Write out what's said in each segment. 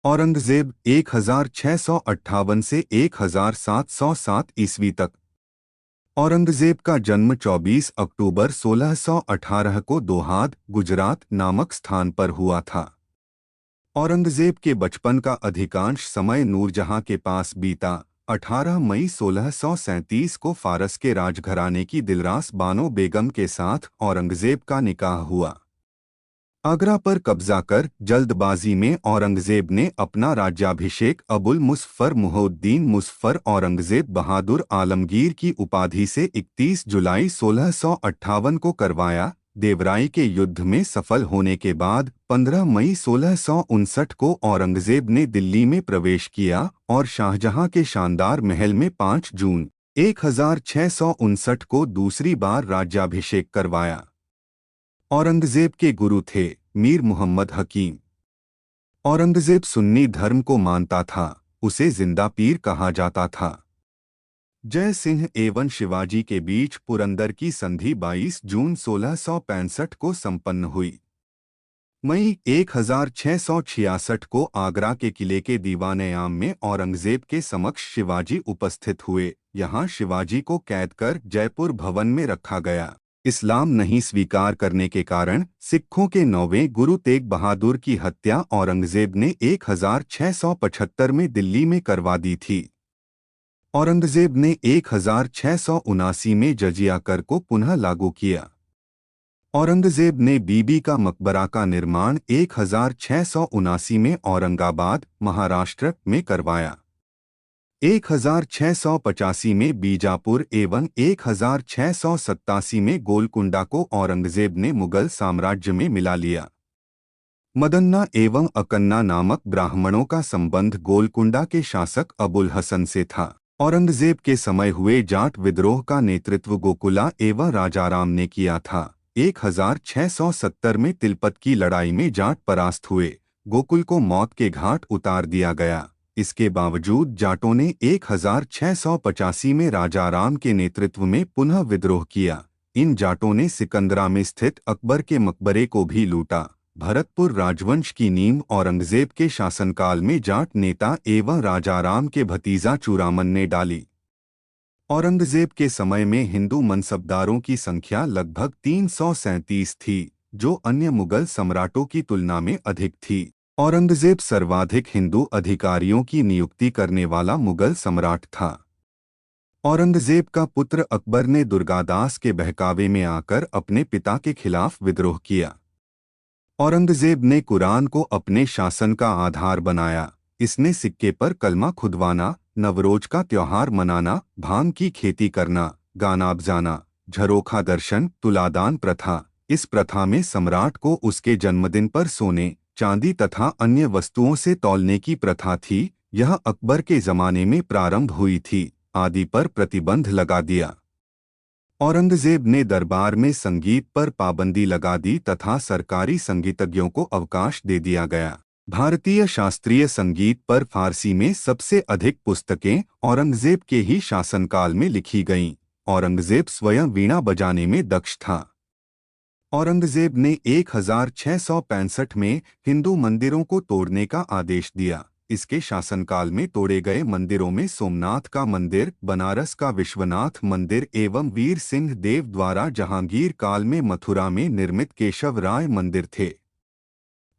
औरंगजेब 1658 से 1707 ईस्वी तक। औरंगजेब का जन्म 24 अक्टूबर 1618 को दोहाद, गुजरात नामक स्थान पर हुआ था। औरंगजेब के बचपन का अधिकांश समय नूरजहां के पास बीता। 18 मई 1637 को फारस के राजघराने की दिलरास बानो बेगम के साथ औरंगजेब का निकाह हुआ। आगरा पर कब्जा कर जल्दबाजी में औरंगजेब ने अपना राज्याभिषेक अबुल मुज़फ़्फ़र मुहिउद्दीन मुज़फ़्फ़र औरंगजेब बहादुर आलमगीर की उपाधि से 31 जुलाई 1658 को करवाया। देवराई के युद्ध में सफल होने के बाद 15 मई 1659 को औरंगजेब ने दिल्ली में प्रवेश किया और शाहजहां के शानदार महल में 5 जून 1659 को दूसरी बार राज्याभिषेक करवाया। औरंगजेब के गुरु थे मीर मुहम्मद हकीम। औरंगजेब सुन्नी धर्म को मानता था, उसे जिंदा पीर कहा जाता था। जय सिंह एवं शिवाजी के बीच पुरंदर की संधि 22 जून 1665 को संपन्न हुई। मई 1666 को आगरा के किले के दीवान-ए-आम में औरंगजेब के समक्ष शिवाजी उपस्थित हुए। यहाँ शिवाजी को कैद कर जयपुर भवन में रखा गया। इस्लाम नहीं स्वीकार करने के कारण सिखों के 9वें गुरु तेग बहादुर की हत्या औरंगजेब ने 1675 में दिल्ली में करवा दी थी। औरंगजेब ने 1679 में जजिया कर को पुनः लागू किया। औरंगजेब ने बीबी का मकबरा का निर्माण 1679 में औरंगाबाद, महाराष्ट्र में करवाया। 1685 में बीजापुर एवं 1687 में गोलकुंडा को औरंगजेब ने मुगल साम्राज्य में मिला लिया। मदन्ना एवं अकन्ना नामक ब्राह्मणों का संबंध गोलकुंडा के शासक अबुल हसन से था। औरंगजेब के समय हुए जाट विद्रोह का नेतृत्व गोकुला एवं राजाराम ने किया था। 1670 में तिलपत की लड़ाई में जाट परास्त हुए। गोकुल को मौत के घाट उतार दिया गया। इसके बावजूद जाटों ने 1685 में राजाराम के नेतृत्व में पुनः विद्रोह किया। इन जाटों ने सिकंदरा में स्थित अकबर के मकबरे को भी लूटा। भरतपुर राजवंश की नींव औरंगजेब के शासनकाल में जाट नेता एवं राजाराम के भतीजा चूड़ामन ने डाली। औरंगजेब के समय में हिंदू मनसबदारों की संख्या लगभग 337 थी, जो अन्य मुगल सम्राटों की तुलना में अधिक थी। औरंगजेब सर्वाधिक हिंदू अधिकारियों की नियुक्ति करने वाला मुगल सम्राट था। औरंगजेब का पुत्र अकबर ने दुर्गादास के बहकावे में आकर अपने पिता के खिलाफ विद्रोह किया। औरंगजेब ने कुरान को अपने शासन का आधार बनाया। इसने सिक्के पर कलमा खुदवाना, नवरोज का त्योहार मनाना, भांग की खेती करना, गाना बजाना, झरोखा दर्शन, तुलादान प्रथा। इस प्रथा में सम्राट को उसके जन्मदिन पर सोने, चांदी तथा अन्य वस्तुओं से तौलने की प्रथा थी। यह अकबर के जमाने में प्रारंभ हुई थी, आदि पर प्रतिबंध लगा दिया। औरंगजेब ने दरबार में संगीत पर पाबंदी लगा दी तथा सरकारी संगीतज्ञों को अवकाश दे दिया गया। भारतीय शास्त्रीय संगीत पर फारसी में सबसे अधिक पुस्तकें औरंगजेब के ही शासनकाल में लिखी गईं। औरंगजेब स्वयं वीणा बजाने में दक्ष था। औरंगजेब ने 1665 में हिंदू मंदिरों को तोड़ने का आदेश दिया। इसके शासनकाल में तोड़े गए मंदिरों में सोमनाथ का मंदिर, बनारस का विश्वनाथ मंदिर एवं वीर सिंह देव द्वारा जहांगीर काल में मथुरा में निर्मित केशव राय मंदिर थे।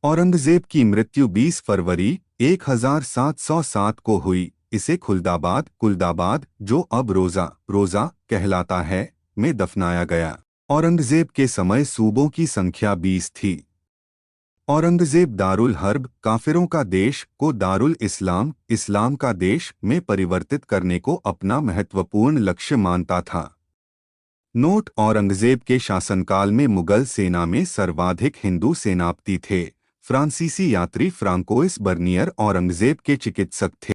औरंगजेब की मृत्यु 20 फरवरी 1707 को हुई। इसे कुलदाबाद, जो अब रोजा कहलाता है, में दफनाया गया। औरंगजेब के समय सूबों की संख्या 20 थी। औरंगजेब दारुल हर्ब, काफिरों का देश, को दारुल इस्लाम, इस्लाम का देश, में परिवर्तित करने को अपना महत्वपूर्ण लक्ष्य मानता था। नोट: औरंगजेब के शासनकाल में मुगल सेना में सर्वाधिक हिंदू सेनापति थे। फ्रांसीसी यात्री फ्रांकोइस बर्नियर औरंगजेब के चिकित्सक थे।